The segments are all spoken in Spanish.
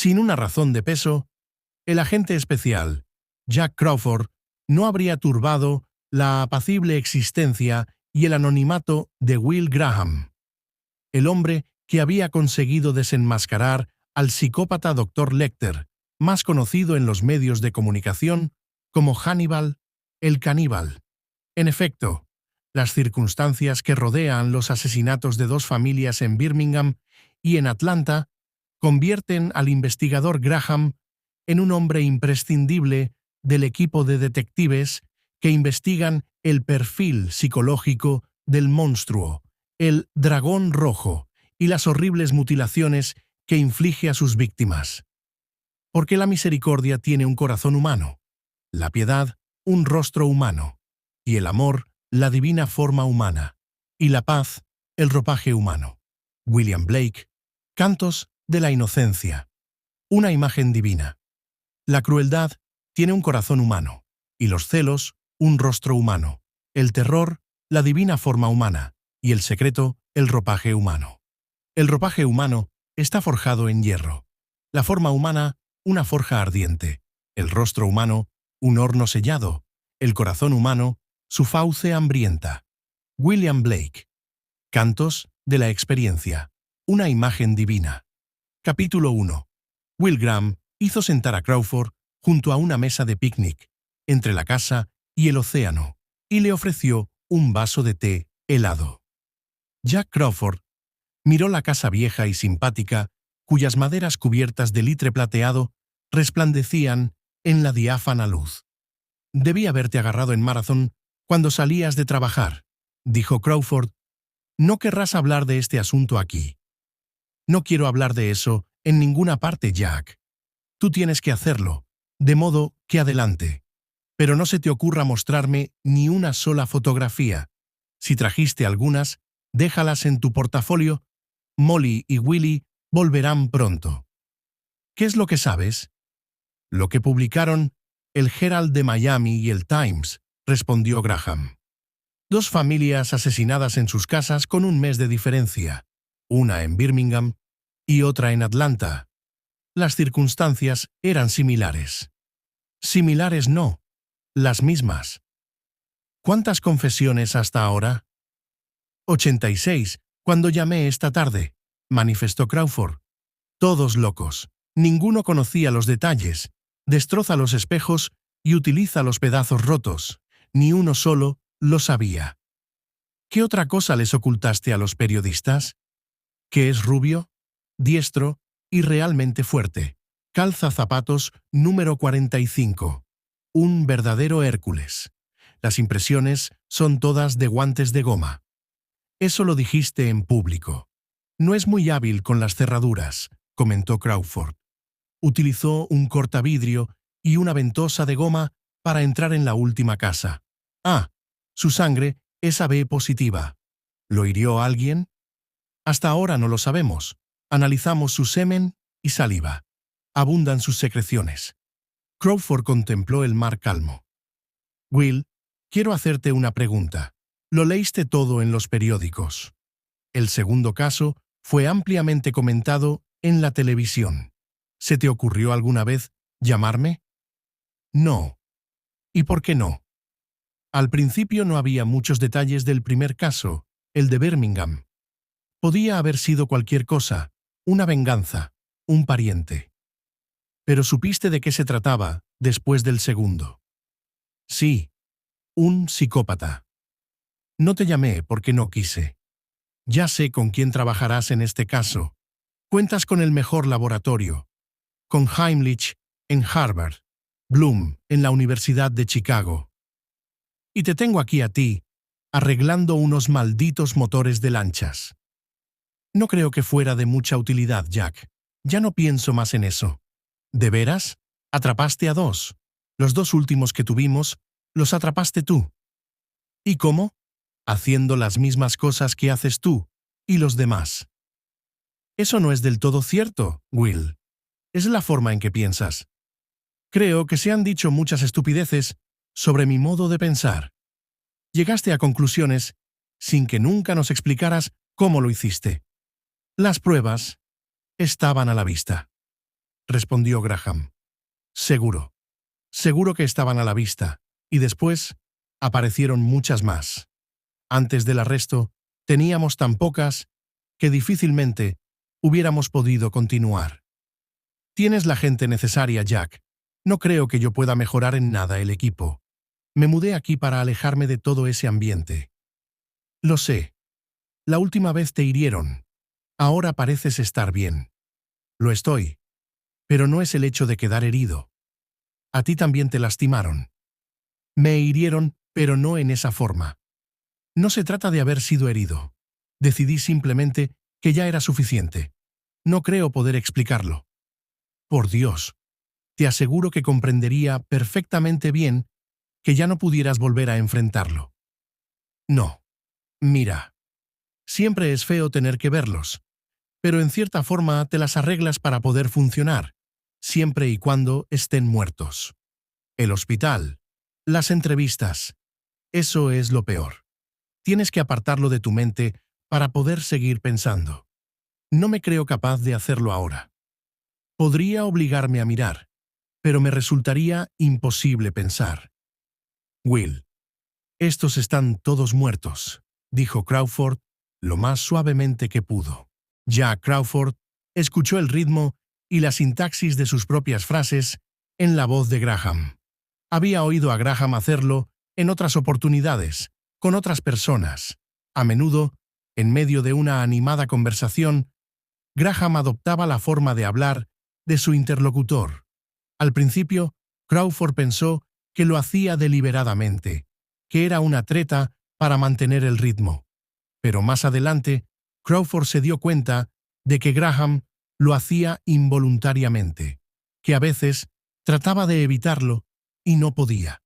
Sin una razón de peso, el agente especial, Jack Crawford, no habría turbado la apacible existencia y el anonimato de Will Graham, el hombre que había conseguido desenmascarar al psicópata Dr. Lecter, más conocido en los medios de comunicación como Hannibal el caníbal. En efecto, las circunstancias que rodean los asesinatos de dos familias en Birmingham y en Atlanta convierten al investigador Graham en un hombre imprescindible del equipo de detectives que investigan el perfil psicológico del monstruo, el dragón rojo, y las horribles mutilaciones que inflige a sus víctimas. Porque la misericordia tiene un corazón humano, la piedad un rostro humano, y el amor la divina forma humana, y la paz el ropaje humano. William Blake, Cantos de la Inocencia. Una imagen divina. La crueldad tiene un corazón humano, y los celos un rostro humano, el terror la divina forma humana, y el secreto el ropaje humano. El ropaje humano está forjado en hierro, la forma humana una forja ardiente, el rostro humano un horno sellado, el corazón humano su fauce hambrienta. William Blake. Cantos de la Experiencia. Una imagen divina. Capítulo 1. Will Graham hizo sentar a Crawford junto a una mesa de picnic, entre la casa y el océano, y le ofreció un vaso de té helado. Jack Crawford miró la casa vieja y simpática, cuyas maderas cubiertas de litre plateado resplandecían en la diáfana luz. «Debí haberte agarrado en Marathon cuando salías de trabajar», dijo Crawford. «No querrás hablar de este asunto aquí». «No quiero hablar de eso en ninguna parte, Jack. Tú tienes que hacerlo, de modo que adelante. Pero no se te ocurra mostrarme ni una sola fotografía. Si trajiste algunas, déjalas en tu portafolio. Molly y Willy volverán pronto». «¿Qué es lo que sabes?» «Lo que publicaron el Herald de Miami y el Times», respondió Graham. «Dos familias asesinadas en sus casas con un mes de diferencia, una en Birmingham y otra en Atlanta. Las circunstancias eran similares». «Similares no, las mismas». «¿Cuántas confesiones hasta ahora?» 86, cuando llamé esta tarde», manifestó Crawford. «Todos locos. Ninguno conocía los detalles. Destroza los espejos y utiliza los pedazos rotos. Ni uno solo lo sabía». «¿Qué otra cosa les ocultaste a los periodistas?» «Que es rubio, diestro y realmente fuerte. Calza zapatos número 45. Un verdadero Hércules. Las impresiones son todas de guantes de goma». «Eso lo dijiste en público». «No es muy hábil con las cerraduras», comentó Crawford. «Utilizó un cortavidrio y una ventosa de goma para entrar en la última casa. Su sangre es AB positiva. ¿Lo hirió alguien?» «Hasta ahora no lo sabemos. Analizamos su semen y saliva. Abundan sus secreciones». Crawford contempló el mar calmo. «Will, quiero hacerte una pregunta. Lo leíste todo en los periódicos. El segundo caso fue ampliamente comentado en la televisión. ¿Se te ocurrió alguna vez llamarme?» «No». «¿Y por qué no?» «Al principio no había muchos detalles del primer caso, el de Birmingham. Podía haber sido cualquier cosa, una venganza, un pariente. Pero supiste de qué se trataba después del segundo». «Sí, un psicópata. No te llamé porque no quise. Ya sé con quién trabajarás en este caso. Cuentas con el mejor laboratorio. Con Heimlich en Harvard, Bloom en la Universidad de Chicago. Y te tengo aquí a ti, arreglando unos malditos motores de lanchas. No creo que fuera de mucha utilidad, Jack. Ya no pienso más en eso». «¿De veras? Atrapaste a dos. Los dos últimos que tuvimos, los atrapaste tú». «¿Y cómo?» «Haciendo las mismas cosas que haces tú y los demás». «Eso no es del todo cierto, Will. Es la forma en que piensas. Creo que se han dicho muchas estupideces sobre mi modo de pensar. Llegaste a conclusiones sin que nunca nos explicaras cómo lo hiciste. Las pruebas estaban a la vista». respondió Graham. Seguro. Seguro que estaban a la vista, y después aparecieron muchas más. Antes del arresto, teníamos tan pocas que difícilmente hubiéramos podido continuar. Tienes la gente necesaria, Jack. No creo que yo pueda mejorar en nada el equipo. Me mudé aquí para alejarme de todo ese ambiente. Lo sé. La última vez te hirieron. Ahora pareces estar bien. Lo estoy. Pero no es el hecho de quedar herido. A ti también te lastimaron. Me hirieron, pero no en esa forma. No se trata de haber sido herido. Decidí simplemente que ya era suficiente. No creo poder explicarlo. Por Dios, te aseguro que comprendería perfectamente bien que ya no pudieras volver a enfrentarlo. No. Mira. Siempre es feo tener que verlos, pero en cierta forma te las arreglas para poder funcionar, siempre y cuando estén muertos. El hospital, las entrevistas, eso es lo peor. Tienes que apartarlo de tu mente para poder seguir pensando. No me creo capaz de hacerlo ahora. Podría obligarme a mirar, pero me resultaría imposible pensar. Will, estos están todos muertos, dijo Crawford lo más suavemente que pudo. Ya Crawford escuchó el ritmo y la sintaxis de sus propias frases en la voz de Graham. Había oído a Graham hacerlo en otras oportunidades, con otras personas. A menudo, en medio de una animada conversación, Graham adoptaba la forma de hablar de su interlocutor. Al principio, Crawford pensó que lo hacía deliberadamente, que era una treta para mantener el ritmo. Pero más adelante, Crawford se dio cuenta de que Graham lo hacía involuntariamente, que a veces trataba de evitarlo y no podía.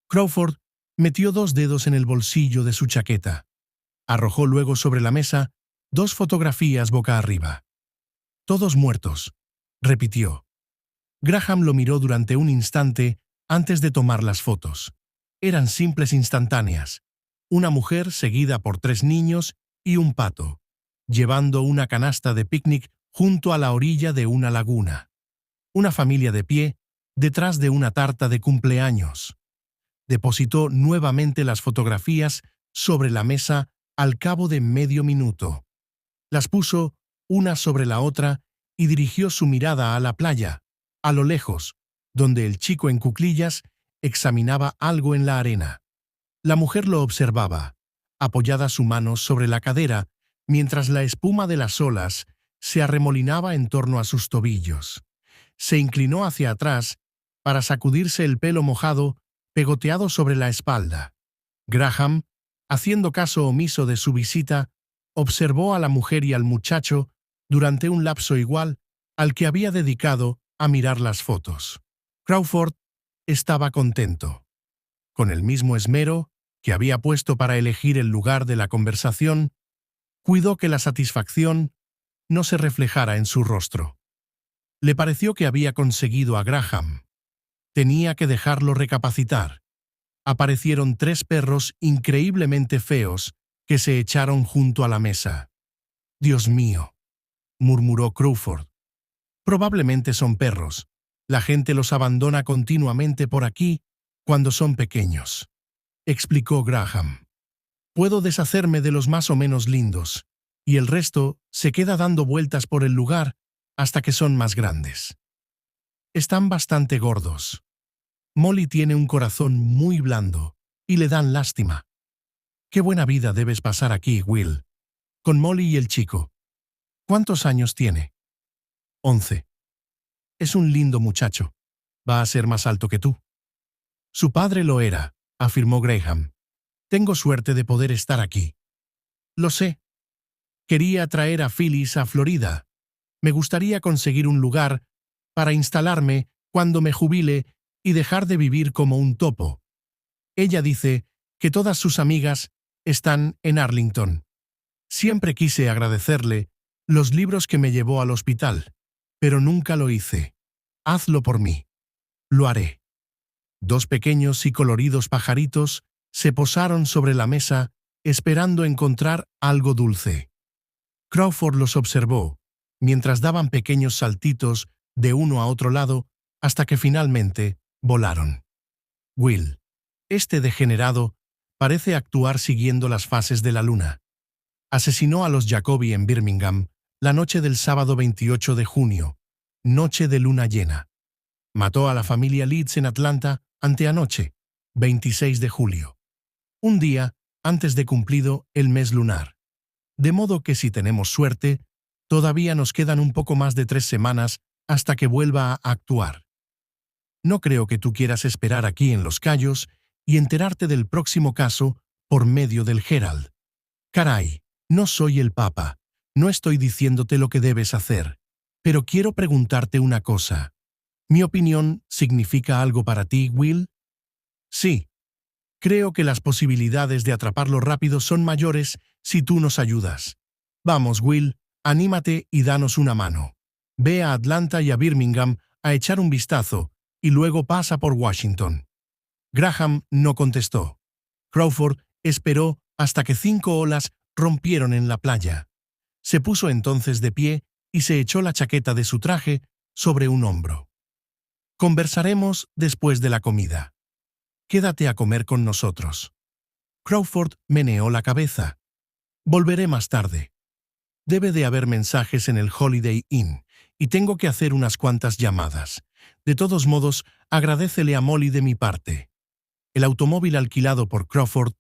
Crawford metió 2 dedos en el bolsillo de su chaqueta. Arrojó luego sobre la mesa 2 fotografías boca arriba. Todos muertos, repitió. Graham lo miró durante un instante antes de tomar las fotos. Eran simples instantáneas. Una mujer seguida por 3 niños y un pato, llevando una canasta de picnic junto a la orilla de una laguna. Una familia de pie detrás de una tarta de cumpleaños. Depositó nuevamente las fotografías sobre la mesa al cabo de medio minuto. Las puso una sobre la otra y dirigió su mirada a la playa, a lo lejos, donde el chico en cuclillas examinaba algo en la arena. La mujer lo observaba, apoyada su mano sobre la cadera, mientras la espuma de las olas se arremolinaba en torno a sus tobillos. Se inclinó hacia atrás para sacudirse el pelo mojado pegoteado sobre la espalda. Graham, haciendo caso omiso de su visita, observó a la mujer y al muchacho durante un lapso igual al que había dedicado a mirar las fotos. Crawford estaba contento. Con el mismo esmero que había puesto para elegir el lugar de la conversación, cuidó que la satisfacción no se reflejara en su rostro. Le pareció que había conseguido a Graham. Tenía que dejarlo recapacitar. Aparecieron 3 perros increíblemente feos que se echaron junto a la mesa. «Dios mío», murmuró Crawford. «Probablemente son perros. La gente los abandona continuamente por aquí cuando son pequeños», explicó Graham. «Puedo deshacerme de los más o menos lindos, y el resto se queda dando vueltas por el lugar hasta que son más grandes. Están bastante gordos. Molly tiene un corazón muy blando y le dan lástima. Qué buena vida debes pasar aquí, Will, con Molly y el chico. ¿Cuántos años tiene?» 11. Es un lindo muchacho. Va a ser más alto que tú. Su padre lo era, afirmó Graham. Tengo suerte de poder estar aquí. Lo sé. Quería traer a Phyllis a Florida. Me gustaría conseguir un lugar para instalarme cuando me jubile y dejar de vivir como un topo. Ella dice que todas sus amigas están en Arlington. Siempre quise agradecerle los libros que me llevó al hospital, pero nunca lo hice. Hazlo por mí. Lo haré. 2 pequeños y coloridos pajaritos se posaron sobre la mesa esperando encontrar algo dulce. Crawford los observó, mientras daban pequeños saltitos de uno a otro lado, hasta que finalmente volaron. Will, este degenerado, parece actuar siguiendo las fases de la luna. Asesinó a los Jacobi en Birmingham la noche del sábado 28 de junio, noche de luna llena. Mató a la familia Leeds en Atlanta anteanoche, 26 de julio. Un día antes de cumplido el mes lunar. De modo que si tenemos suerte, todavía nos quedan un poco más de 3 semanas hasta que vuelva a actuar. No creo que tú quieras esperar aquí en Los Cayos y enterarte del próximo caso por medio del Herald. Caray, no soy el Papa, no estoy diciéndote lo que debes hacer, pero quiero preguntarte una cosa. ¿Mi opinión significa algo para ti, Will? Sí. Creo que las posibilidades de atraparlo rápido son mayores si tú nos ayudas. Vamos, Will, anímate y danos una mano. Ve a Atlanta y a Birmingham a echar un vistazo y luego pasa por Washington. Graham no contestó. Crawford esperó hasta que 5 olas rompieron en la playa. Se puso entonces de pie y se echó la chaqueta de su traje sobre un hombro. Conversaremos después de la comida. Quédate a comer con nosotros. Crawford meneó la cabeza. Volveré más tarde. Debe de haber mensajes en el Holiday Inn y tengo que hacer unas cuantas llamadas. De todos modos, agradécele a Molly de mi parte. El automóvil alquilado por Crawford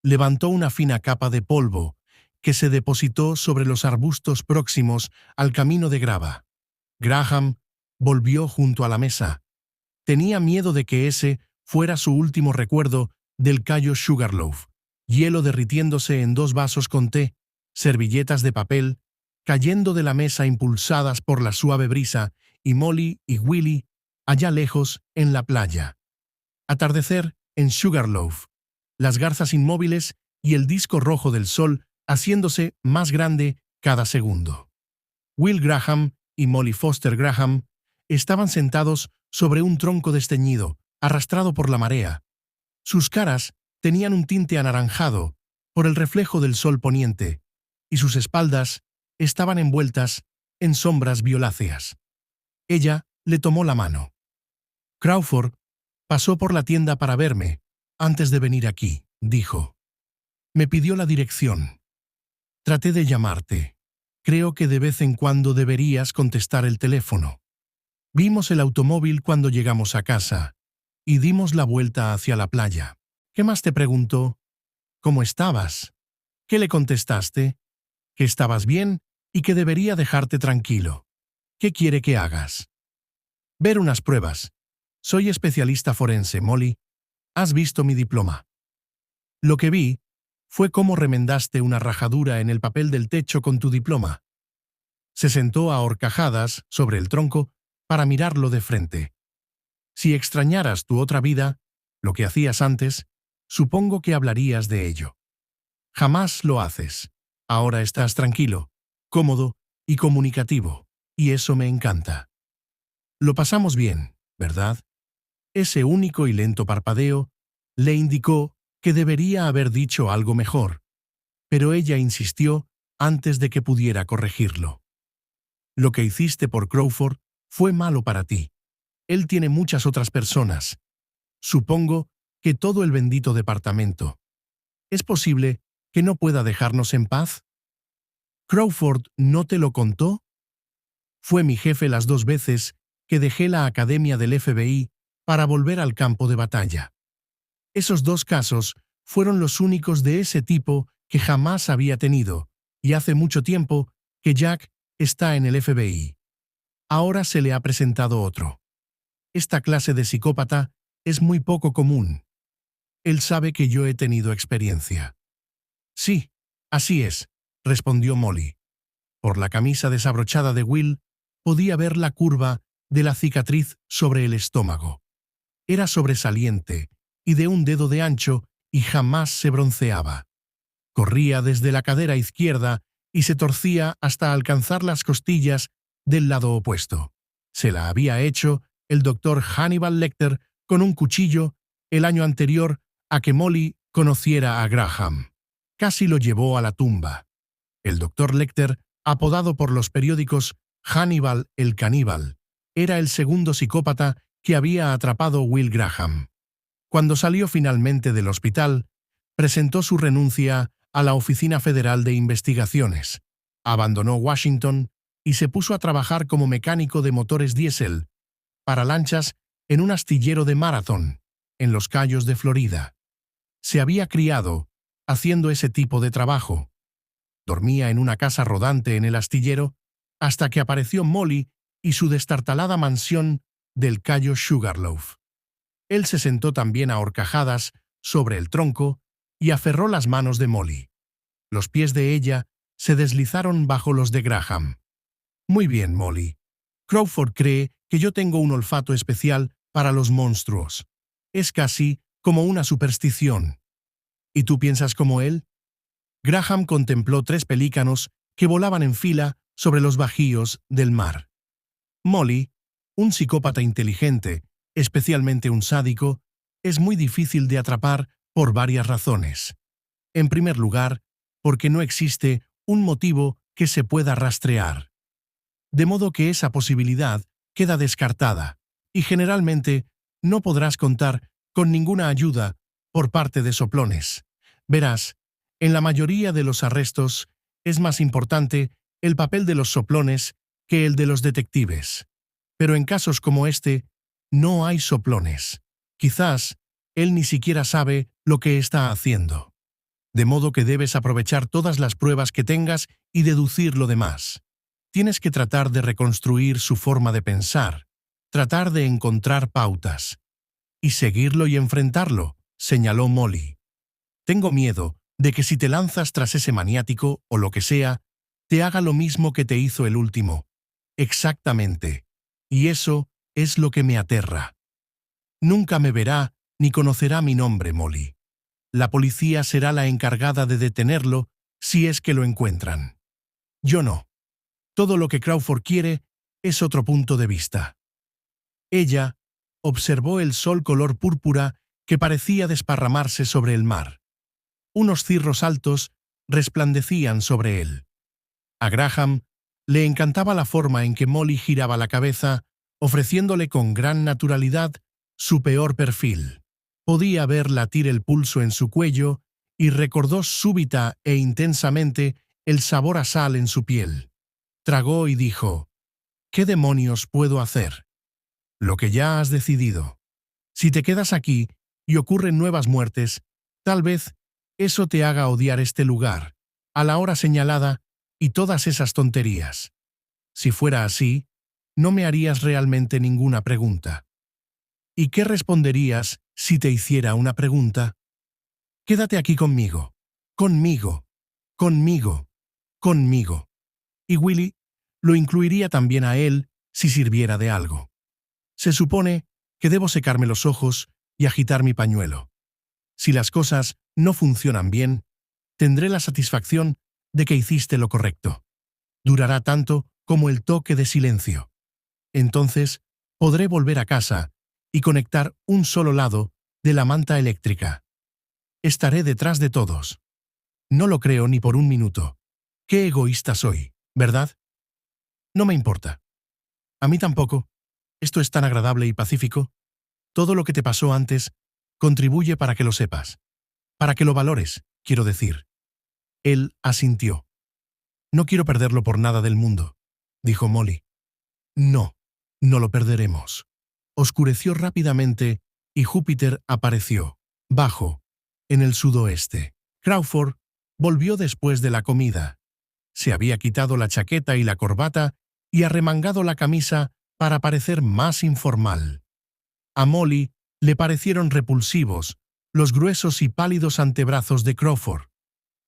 levantó una fina capa de polvo que se depositó sobre los arbustos próximos al camino de grava. Graham volvió junto a la mesa. Tenía miedo de que ese fuera su último recuerdo del Cayo Sugarloaf, hielo derritiéndose en 2 vasos con té, servilletas de papel, cayendo de la mesa impulsadas por la suave brisa, y Molly y Willy allá lejos en la playa. Atardecer en Sugarloaf, las garzas inmóviles y el disco rojo del sol haciéndose más grande cada segundo. Will Graham y Molly Foster Graham estaban sentados sobre un tronco desteñido, arrastrado por la marea. Sus caras tenían un tinte anaranjado por el reflejo del sol poniente, y sus espaldas estaban envueltas en sombras violáceas. Ella le tomó la mano. Crawford pasó por la tienda para verme antes de venir aquí, dijo. Me pidió la dirección. Traté de llamarte. Creo que de vez en cuando deberías contestar el teléfono. Vimos el automóvil cuando llegamos a casa y dimos la vuelta hacia la playa. ¿Qué más te preguntó? ¿Cómo estabas? ¿Qué le contestaste? Que estabas bien y que debería dejarte tranquilo. ¿Qué quiere que hagas? Ver unas pruebas. Soy especialista forense, Molly. ¿Has visto mi diploma? Lo que vi fue cómo remendaste una rajadura en el papel del techo con tu diploma. Se sentó a horcajadas sobre el tronco para mirarlo de frente. Si extrañaras tu otra vida, lo que hacías antes, supongo que hablarías de ello. Jamás lo haces. Ahora estás tranquilo, cómodo y comunicativo, y eso me encanta. Lo pasamos bien, ¿verdad? Ese único y lento parpadeo le indicó que debería haber dicho algo mejor, pero ella insistió antes de que pudiera corregirlo. Lo que hiciste por Crawford fue malo para ti. Él tiene muchas otras personas. Supongo que todo el bendito departamento. ¿Es posible que no pueda dejarnos en paz? ¿Crawford no te lo contó? Fue mi jefe las 2 veces que dejé la academia del FBI para volver al campo de batalla. Esos 2 casos fueron los únicos de ese tipo que jamás había tenido, y hace mucho tiempo que Jack está en el FBI. Ahora se le ha presentado otro. Esta clase de psicópata es muy poco común. Él sabe que yo he tenido experiencia. Sí, así es, respondió Molly. Por la camisa desabrochada de Will podía ver la curva de la cicatriz sobre el estómago. Era sobresaliente y de un dedo de ancho y jamás se bronceaba. Corría desde la cadera izquierda y se torcía hasta alcanzar las costillas del lado opuesto. Se la había hecho el doctor Hannibal Lecter con un cuchillo el año anterior a que Molly conociera a Graham. Casi lo llevó a la tumba. El doctor Lecter, apodado por los periódicos Hannibal el caníbal, era el segundo psicópata que había atrapado Will Graham. Cuando salió finalmente del hospital, presentó su renuncia a la Oficina Federal de Investigaciones, abandonó Washington y se puso a trabajar como mecánico de motores diésel para lanchas en un astillero de Marathon, en Los Cayos de Florida. Se había criado haciendo ese tipo de trabajo. Dormía en una casa rodante en el astillero hasta que apareció Molly y su destartalada mansión del Cayo Sugarloaf. Él se sentó también a horcajadas sobre el tronco y aferró las manos de Molly. Los pies de ella se deslizaron bajo los de Graham. Muy bien, Molly. Crawford cree que yo tengo un olfato especial para los monstruos. Es casi como una superstición. ¿Y tú piensas como él? Graham contempló 3 pelícanos que volaban en fila sobre los bajíos del mar. Molly, un psicópata inteligente, especialmente un sádico, es muy difícil de atrapar por varias razones. En primer lugar, porque no existe un motivo que se pueda rastrear. De modo que esa posibilidad queda descartada, y generalmente no podrás contar con ninguna ayuda por parte de soplones. Verás, en la mayoría de los arrestos es más importante el papel de los soplones que el de los detectives. Pero en casos como este, no hay soplones. Quizás él ni siquiera sabe lo que está haciendo. De modo que debes aprovechar todas las pruebas que tengas y deducir lo demás. Tienes que tratar de reconstruir su forma de pensar, tratar de encontrar pautas. Y seguirlo y enfrentarlo, señaló Molly. Tengo miedo de que si te lanzas tras ese maniático o lo que sea, te haga lo mismo que te hizo el último. Exactamente. Y eso es lo que me aterra. Nunca me verá ni conocerá mi nombre, Molly. La policía será la encargada de detenerlo si es que lo encuentran. Yo no. Todo lo que Crawford quiere es otro punto de vista. Ella observó el sol color púrpura que parecía desparramarse sobre el mar. Unos cirros altos resplandecían sobre él. A Graham le encantaba la forma en que Molly giraba la cabeza, ofreciéndole con gran naturalidad su peor perfil. Podía ver latir el pulso en su cuello y recordó súbita e intensamente el sabor a sal en su piel. Tragó y dijo: ¿Qué demonios puedo hacer? Lo que ya has decidido. Si te quedas aquí y ocurren nuevas muertes, tal vez eso te haga odiar este lugar, a la hora señalada y todas esas tonterías. Si fuera así, no me harías realmente ninguna pregunta. ¿Y qué responderías si te hiciera una pregunta? Quédate aquí conmigo, conmigo, conmigo, conmigo. Y Willy lo incluiría también a él si sirviera de algo. Se supone que debo secarme los ojos y agitar mi pañuelo. Si las cosas no funcionan bien, tendré la satisfacción de que hiciste lo correcto. Durará tanto como el toque de silencio. Entonces podré volver a casa y conectar un solo lado de la manta eléctrica. Estaré detrás de todos. No lo creo ni por un minuto. Qué egoísta soy, ¿verdad? No me importa. A mí tampoco. Esto es tan agradable y pacífico. Todo lo que te pasó antes contribuye para que lo sepas. Para que lo valores, quiero decir. Él asintió. No quiero perderlo por nada del mundo, dijo Molly. No, no lo perderemos. Oscureció rápidamente y Júpiter apareció, bajo, en el sudoeste. Crawford volvió después de la comida. Se había quitado la chaqueta y la corbata y arremangado la camisa para parecer más informal. A Molly le parecieron repulsivos los gruesos y pálidos antebrazos de Crawford.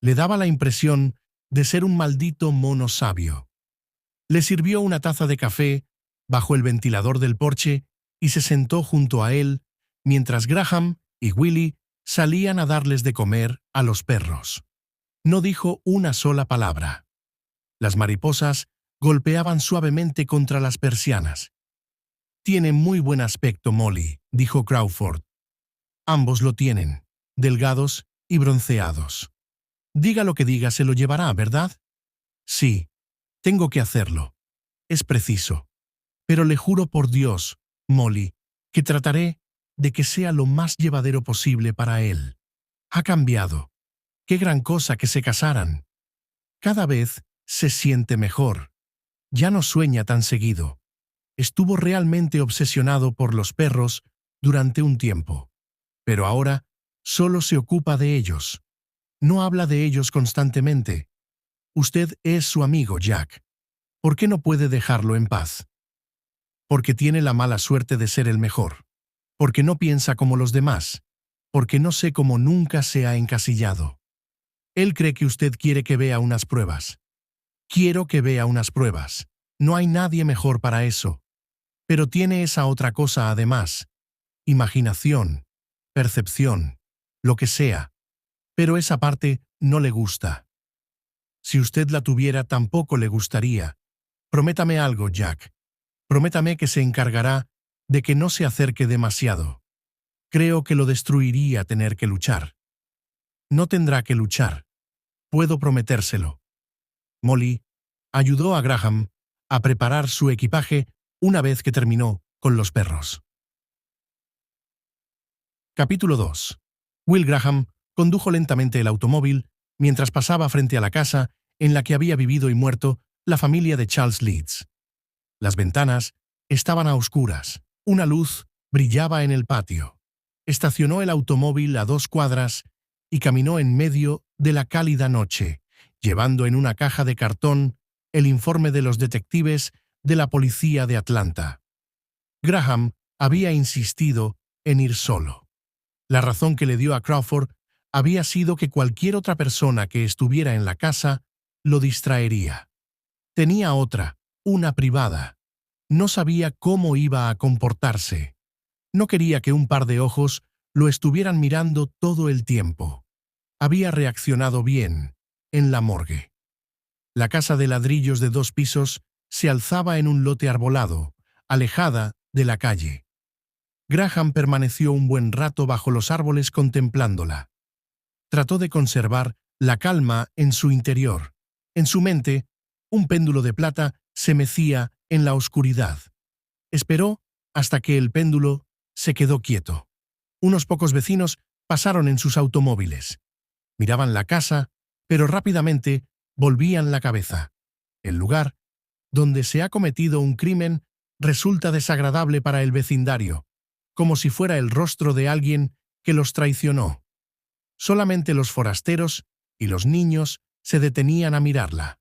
Le daba la impresión de ser un maldito mono sabio. Le sirvió una taza de café bajo el ventilador del porche y se sentó junto a él mientras Graham y Willy salían a darles de comer a los perros. No dijo una sola palabra. Las mariposas golpeaban suavemente contra las persianas. «Tiene muy buen aspecto, Molly», dijo Crawford. «Ambos lo tienen, delgados y bronceados. Diga lo que diga, se lo llevará, ¿verdad?» «Sí, tengo que hacerlo. Es preciso. Pero le juro por Dios, Molly, que trataré de que sea lo más llevadero posible para él. Ha cambiado. Qué gran cosa que se casaran. Cada vez se siente mejor. Ya no sueña tan seguido. Estuvo realmente obsesionado por los perros durante un tiempo. Pero ahora solo se ocupa de ellos. No habla de ellos constantemente. Usted es su amigo, Jack. ¿Por qué no puede dejarlo en paz? Porque tiene la mala suerte de ser el mejor. Porque no piensa como los demás. Porque no sé cómo nunca se ha encasillado. Él cree que usted quiere que vea unas pruebas. Quiero que vea unas pruebas. No hay nadie mejor para eso. Pero tiene esa otra cosa además. Imaginación, percepción, lo que sea. Pero esa parte no le gusta. Si usted la tuviera, tampoco le gustaría. Prométame algo, Jack. Prométame que se encargará de que no se acerque demasiado. Creo que lo destruiría tener que luchar. No tendrá que luchar. Puedo prometérselo. Molly ayudó a Graham a preparar su equipaje una vez que terminó con los perros. Capítulo 2. Will Graham condujo lentamente el automóvil mientras pasaba frente a la casa en la que había vivido y muerto la familia de Charles Leeds. Las ventanas estaban a oscuras. Una luz brillaba en el patio. Estacionó el automóvil a 2 cuadras y caminó en medio de la cálida noche, llevando en una caja de cartón el informe de los detectives de la policía de Atlanta. Graham había insistido en ir solo. La razón que le dio a Crawford había sido que cualquier otra persona que estuviera en la casa lo distraería. Tenía otra, una privada. No sabía cómo iba a comportarse. No quería que un par de ojos lo estuvieran mirando todo el tiempo. Había reaccionado bien en la morgue. La casa de ladrillos de 2 pisos se alzaba en un lote arbolado, alejada de la calle. Graham permaneció un buen rato bajo los árboles contemplándola. Trató de conservar la calma en su interior. En su mente, un péndulo de plata se mecía en la oscuridad. Esperó hasta que el péndulo se quedó quieto. Unos pocos vecinos pasaron en sus automóviles. Miraban la casa, pero rápidamente volvían la cabeza. El lugar donde se ha cometido un crimen resulta desagradable para el vecindario, como si fuera el rostro de alguien que los traicionó. Solamente los forasteros y los niños se detenían a mirarla.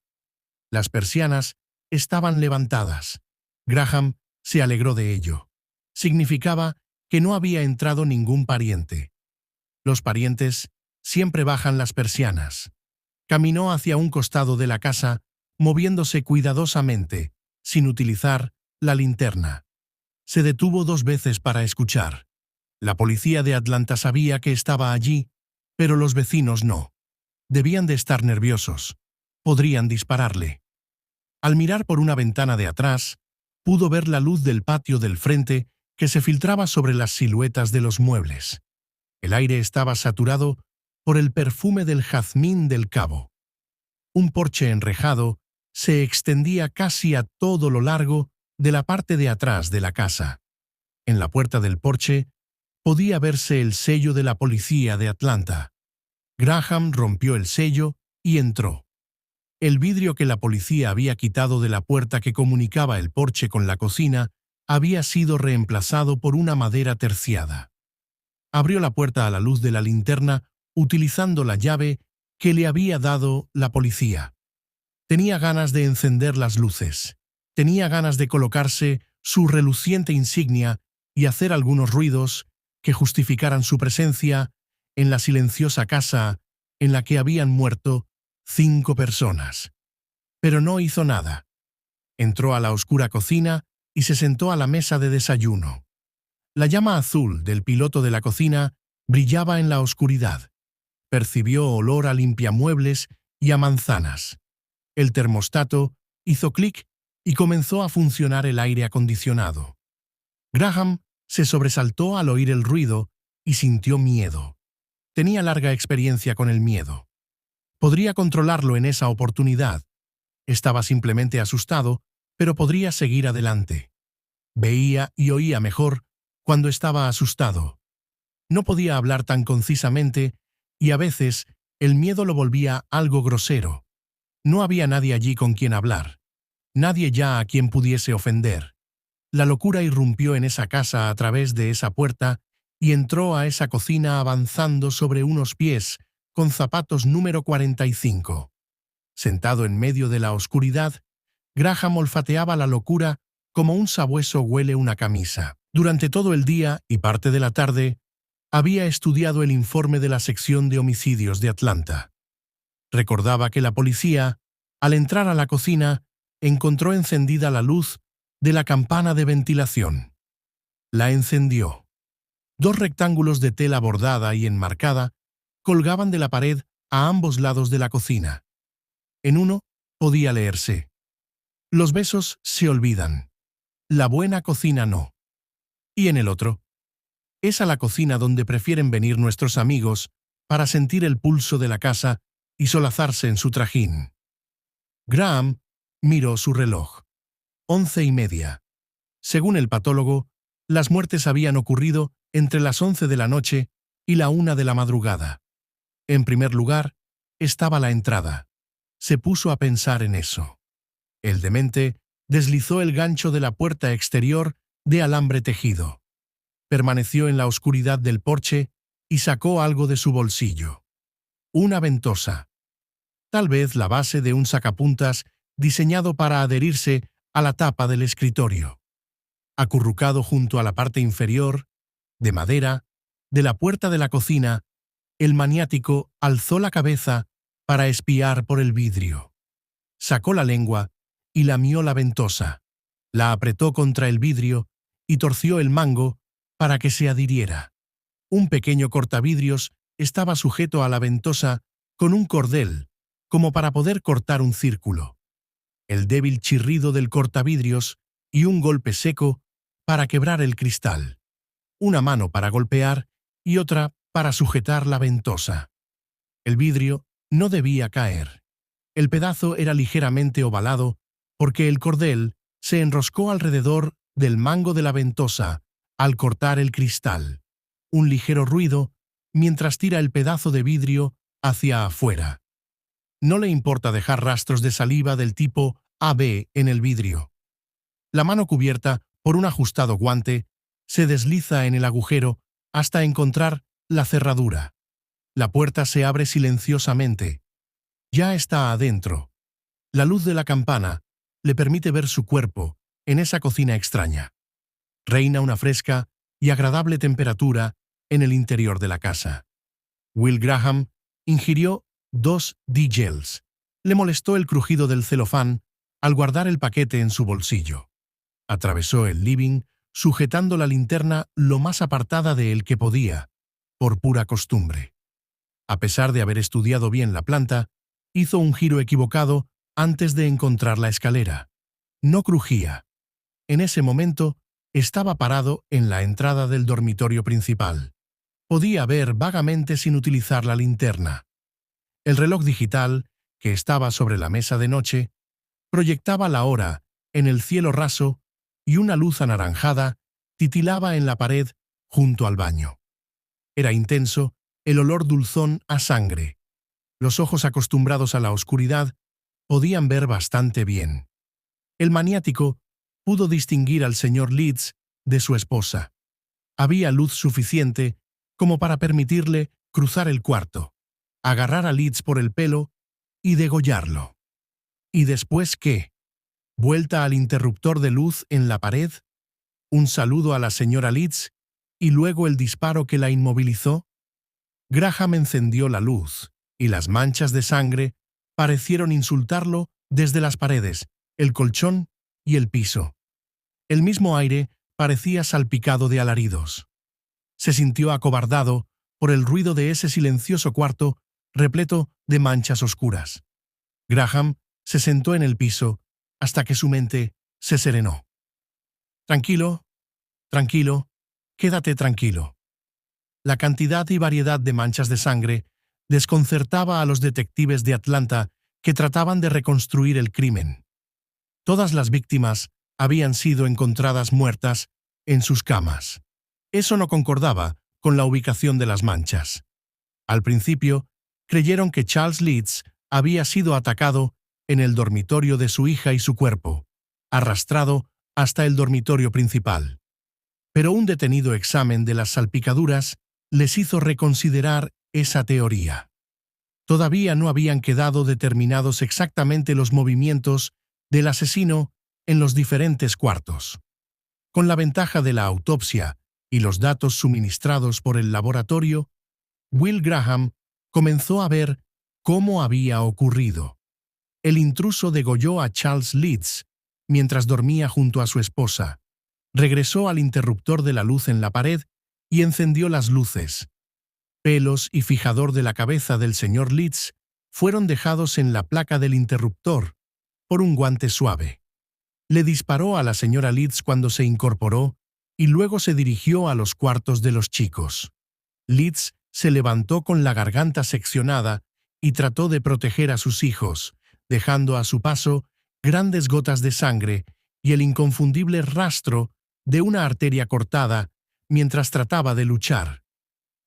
Las persianas estaban levantadas. Graham se alegró de ello. Significaba que no había entrado ningún pariente. Los parientes siempre bajan las persianas. Caminó hacia un costado de la casa, moviéndose cuidadosamente, sin utilizar la linterna. Se detuvo 2 veces para escuchar. La policía de Atlanta sabía que estaba allí, pero los vecinos no. Debían de estar nerviosos. Podrían dispararle. Al mirar por una ventana de atrás, pudo ver la luz del patio del frente que se filtraba sobre las siluetas de los muebles. El aire estaba saturado por el perfume del jazmín del cabo. Un porche enrejado se extendía casi a todo lo largo de la parte de atrás de la casa. En la puerta del porche podía verse el sello de la policía de Atlanta. Graham rompió el sello y entró. El vidrio que la policía había quitado de la puerta que comunicaba el porche con la cocina había sido reemplazado por una madera terciada. Abrió la puerta a la luz de la linterna utilizando la llave que le había dado la policía. Tenía ganas de encender las luces. Tenía ganas de colocarse su reluciente insignia y hacer algunos ruidos que justificaran su presencia en la silenciosa casa en la que habían muerto 5 personas. Pero no hizo nada. Entró a la oscura cocina y se sentó a la mesa de desayuno. La llama azul del piloto de la cocina brillaba en la oscuridad. Percibió olor a limpiamuebles y a manzanas. El termostato hizo clic y comenzó a funcionar el aire acondicionado. Graham se sobresaltó al oír el ruido y sintió miedo. Tenía larga experiencia con el miedo. Podría controlarlo en esa oportunidad. Estaba simplemente asustado, pero podría seguir adelante. Veía y oía mejor cuando estaba asustado. No podía hablar tan concisamente y a veces el miedo lo volvía algo grosero. No había nadie allí con quien hablar, nadie ya a quien pudiese ofender. La locura irrumpió en esa casa a través de esa puerta y entró a esa cocina avanzando sobre unos pies con zapatos número 45. Sentado en medio de la oscuridad, Graham olfateaba la locura como un sabueso huele una camisa. Durante todo el día y parte de la tarde, había estudiado el informe de la sección de homicidios de Atlanta. Recordaba que la policía, al entrar a la cocina, encontró encendida la luz de la campana de ventilación. La encendió. 2 rectángulos de tela bordada y enmarcada colgaban de la pared a ambos lados de la cocina. En uno podía leerse: «Los besos se olvidan. La buena cocina no». Y en el otro: «Es a la cocina donde prefieren venir nuestros amigos para sentir el pulso de la casa y solazarse en su trajín». Graham miró su reloj. 11:30. Según el patólogo, las muertes habían ocurrido entre las 11 de la noche y la 1 de la madrugada. En primer lugar, estaba la entrada. Se puso a pensar en eso. El demente deslizó el gancho de la puerta exterior de alambre tejido. Permaneció en la oscuridad del porche y sacó algo de su bolsillo. Una ventosa. Tal vez la base de un sacapuntas diseñado para adherirse a la tapa del escritorio. Acurrucado junto a la parte inferior, de madera, de la puerta de la cocina, el maniático alzó la cabeza para espiar por el vidrio. Sacó la lengua y lamió la ventosa. La apretó contra el vidrio y torció el mango para que se adhiriera. Un pequeño cortavidrios estaba sujeto a la ventosa con un cordel, como para poder cortar un círculo. El débil chirrido del cortavidrios y un golpe seco para quebrar el cristal. Una mano para golpear y otra para sujetar la ventosa. El vidrio no debía caer. El pedazo era ligeramente ovalado porque el cordel se enroscó alrededor del mango de la ventosa al cortar el cristal. Un ligero ruido mientras tira el pedazo de vidrio hacia afuera. No le importa dejar rastros de saliva del tipo AB en el vidrio. La mano cubierta por un ajustado guante se desliza en el agujero hasta encontrar la cerradura. La puerta se abre silenciosamente. Ya está adentro. La luz de la campana le permite ver su cuerpo en esa cocina extraña. Reina una fresca y agradable temperatura en el interior de la casa. Will Graham ingirió 2 D-Gels. Le molestó el crujido del celofán al guardar el paquete en su bolsillo. Atravesó el living sujetando la linterna lo más apartada de él que podía, por pura costumbre. A pesar de haber estudiado bien la planta, hizo un giro equivocado antes de encontrar la escalera. No crujía. En ese momento estaba parado en la entrada del dormitorio principal. Podía ver vagamente sin utilizar la linterna. El reloj digital, que estaba sobre la mesa de noche, proyectaba la hora en el cielo raso y una luz anaranjada titilaba en la pared junto al baño. Era intenso el olor dulzón a sangre. Los ojos acostumbrados a la oscuridad podían ver bastante bien. El maniático pudo distinguir al señor Leeds de su esposa. Había luz suficiente como para permitirle cruzar el cuarto, agarrar a Leeds por el pelo y degollarlo. ¿Y después qué? Vuelta al interruptor de luz en la pared, un saludo a la señora Leeds y luego el disparo que la inmovilizó. Graham encendió la luz y las manchas de sangre parecieron insultarlo desde las paredes, el colchón y el piso. El mismo aire parecía salpicado de alaridos. Se sintió acobardado por el ruido de ese silencioso cuarto repleto de manchas oscuras. Graham se sentó en el piso hasta que su mente se serenó. Tranquilo, tranquilo, quédate tranquilo. La cantidad y variedad de manchas de sangre desconcertaba a los detectives de Atlanta que trataban de reconstruir el crimen. Todas las víctimas habían sido encontradas muertas en sus camas. Eso no concordaba con la ubicación de las manchas. Al principio, creyeron que Charles Leeds había sido atacado en el dormitorio de su hija y su cuerpo, arrastrado hasta el dormitorio principal. Pero un detenido examen de las salpicaduras les hizo reconsiderar esa teoría. Todavía no habían quedado determinados exactamente los movimientos del asesino en los diferentes cuartos. Con la ventaja de la autopsia y los datos suministrados por el laboratorio, Will Graham comenzó a ver cómo había ocurrido. El intruso degolló a Charles Leeds mientras dormía junto a su esposa. Regresó al interruptor de la luz en la pared y encendió las luces. Pelos y fijador de la cabeza del señor Leeds fueron dejados en la placa del interruptor por un guante suave. Le disparó a la señora Leeds cuando se incorporó y luego se dirigió a los cuartos de los chicos. Leeds se levantó con la garganta seccionada y trató de proteger a sus hijos, dejando a su paso grandes gotas de sangre y el inconfundible rastro de una arteria cortada mientras trataba de luchar.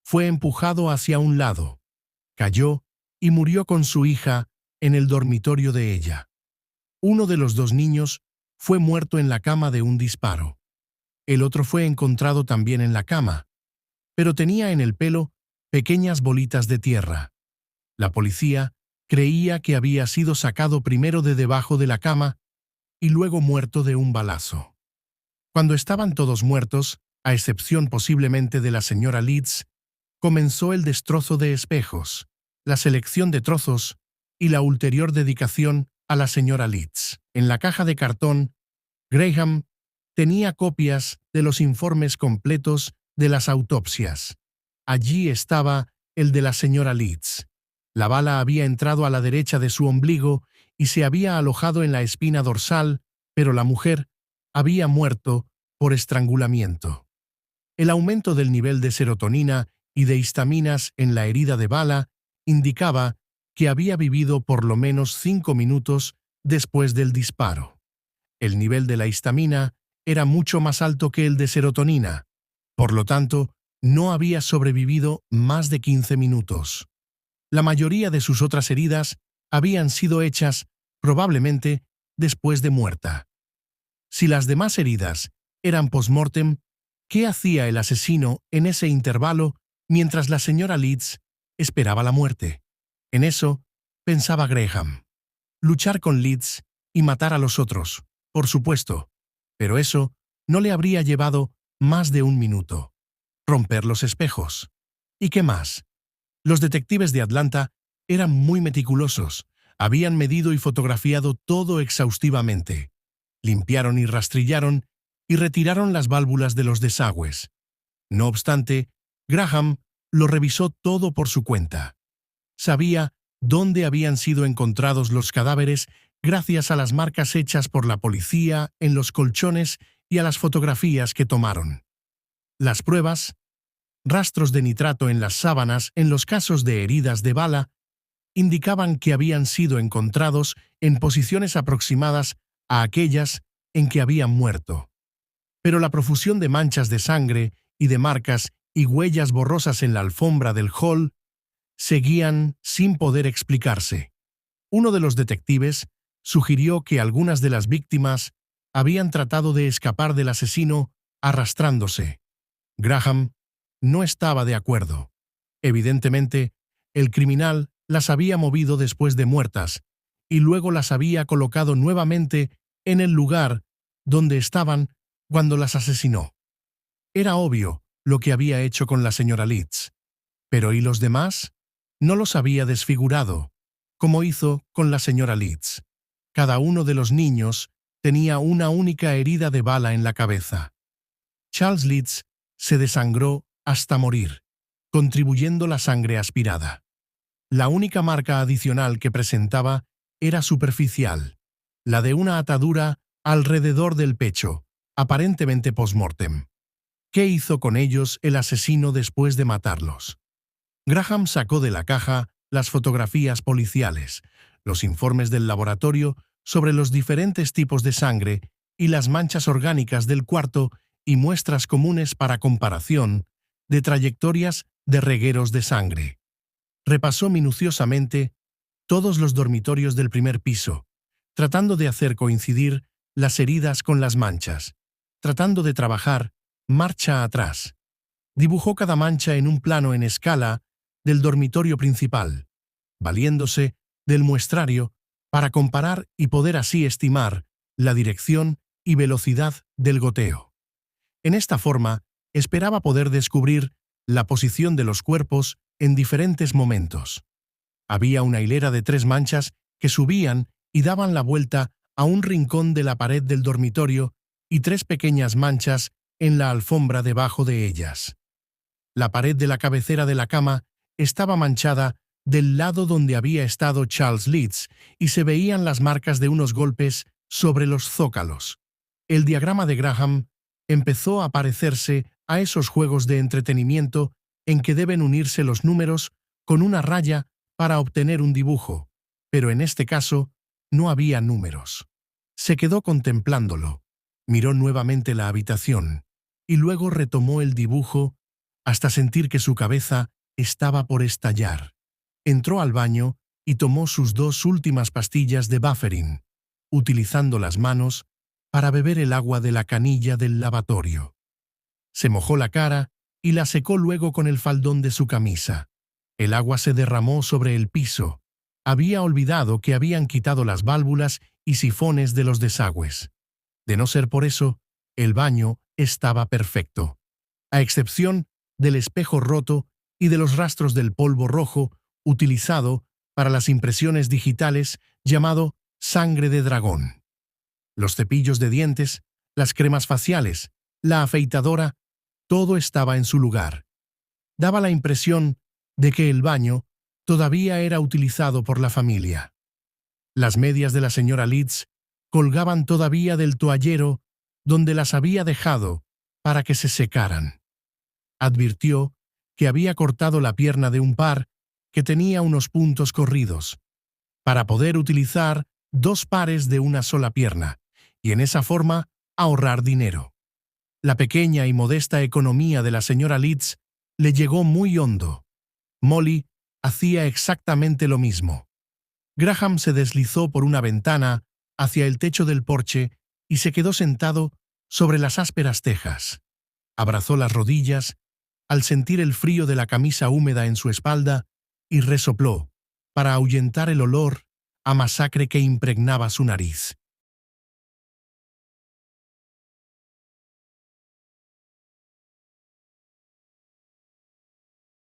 Fue empujado hacia un lado, cayó y murió con su hija en el dormitorio de ella. Uno de los dos niños fue muerto en la cama de un disparo. El otro fue encontrado también en la cama, pero tenía en el pelo pequeñas bolitas de tierra. La policía creía que había sido sacado primero de debajo de la cama y luego muerto de un balazo. Cuando estaban todos muertos, a excepción posiblemente de la señora Leeds, comenzó el destrozo de espejos, la selección de trozos y la ulterior dedicación a la señora Leeds. En la caja de cartón, Graham tenía copias de los informes completos de las autopsias. Allí estaba el de la señora Leeds. La bala había entrado a la derecha de su ombligo y se había alojado en la espina dorsal, pero la mujer había muerto por estrangulamiento. El aumento del nivel de serotonina y de histaminas en la herida de bala indicaba que había vivido por lo menos 5 minutos después del disparo. El nivel de la histamina era mucho más alto que el de serotonina, por lo tanto, no había sobrevivido más de 15 minutos. La mayoría de sus otras heridas habían sido hechas, probablemente, después de muerta. Si las demás heridas eran post-mortem, ¿qué hacía el asesino en ese intervalo mientras la señora Leeds esperaba la muerte? En eso pensaba Graham. Luchar con Leeds y matar a los otros, por supuesto, pero eso no le habría llevado más de 1 minuto. Romper los espejos. ¿Y qué más? Los detectives de Atlanta eran muy meticulosos. Habían medido y fotografiado todo exhaustivamente. Limpiaron y rastrillaron y retiraron las válvulas de los desagües. No obstante, Graham lo revisó todo por su cuenta. Sabía dónde habían sido encontrados los cadáveres gracias a las marcas hechas por la policía en los colchones y a las fotografías que tomaron. Las pruebas, rastros de nitrato en las sábanas en los casos de heridas de bala, indicaban que habían sido encontrados en posiciones aproximadas a aquellas en que habían muerto. Pero la profusión de manchas de sangre y de marcas y huellas borrosas en la alfombra del hall seguían sin poder explicarse. Uno de los detectives sugirió que algunas de las víctimas habían tratado de escapar del asesino arrastrándose. Graham no estaba de acuerdo. Evidentemente, el criminal las había movido después de muertas y luego las había colocado nuevamente en el lugar donde estaban cuando las asesinó. Era obvio lo que había hecho con la señora Leeds. Pero ¿y los demás? No los había desfigurado, como hizo con la señora Leeds. Cada uno de los niños tenía una única herida de bala en la cabeza. Charles Leeds se desangró hasta morir, contribuyendo la sangre aspirada. La única marca adicional que presentaba era superficial, la de una atadura alrededor del pecho, aparentemente post-mortem. ¿Qué hizo con ellos el asesino después de matarlos? Graham sacó de la caja las fotografías policiales, los informes del laboratorio sobre los diferentes tipos de sangre y las manchas orgánicas del cuarto y muestras comunes para comparación de trayectorias de regueros de sangre. Repasó minuciosamente todos los dormitorios del primer piso, tratando de hacer coincidir las heridas con las manchas, tratando de trabajar marcha atrás. Dibujó cada mancha en un plano en escala del dormitorio principal, valiéndose del muestrario para comparar y poder así estimar la dirección y velocidad del goteo. En esta forma, esperaba poder descubrir la posición de los cuerpos en diferentes momentos. Había una hilera de 3 manchas que subían y daban la vuelta a un rincón de la pared del dormitorio y 3 pequeñas manchas en la alfombra debajo de ellas. La pared de la cabecera de la cama estaba manchada del lado donde había estado Charles Leeds y se veían las marcas de unos golpes sobre los zócalos. El diagrama de Graham empezó a parecerse a esos juegos de entretenimiento en que deben unirse los números con una raya para obtener un dibujo, pero en este caso no había números. Se quedó contemplándolo, miró nuevamente la habitación y luego retomó el dibujo hasta sentir que su cabeza estaba por estallar. Entró al baño y tomó sus 2 últimas pastillas de Bufferin, utilizando las manos para beber el agua de la canilla del lavatorio. Se mojó la cara y la secó luego con el faldón de su camisa. El agua se derramó sobre el piso. Había olvidado que habían quitado las válvulas y sifones de los desagües. De no ser por eso, el baño estaba perfecto, a excepción del espejo roto y de los rastros del polvo rojo utilizado para las impresiones digitales llamado sangre de dragón. Los cepillos de dientes, las cremas faciales, la afeitadora, todo estaba en su lugar. Daba la impresión de que el baño todavía era utilizado por la familia. Las medias de la señora Leeds colgaban todavía del toallero donde las había dejado para que se secaran. Advirtió que había cortado la pierna de un par que tenía unos puntos corridos, para poder utilizar 2 pares de una sola pierna, y en esa forma ahorrar dinero. La pequeña y modesta economía de la señora Leeds le llegó muy hondo. Molly hacía exactamente lo mismo. Graham se deslizó por una ventana hacia el techo del porche y se quedó sentado sobre las ásperas tejas. Abrazó las rodillas al sentir el frío de la camisa húmeda en su espalda y resopló para ahuyentar el olor a masacre que impregnaba su nariz.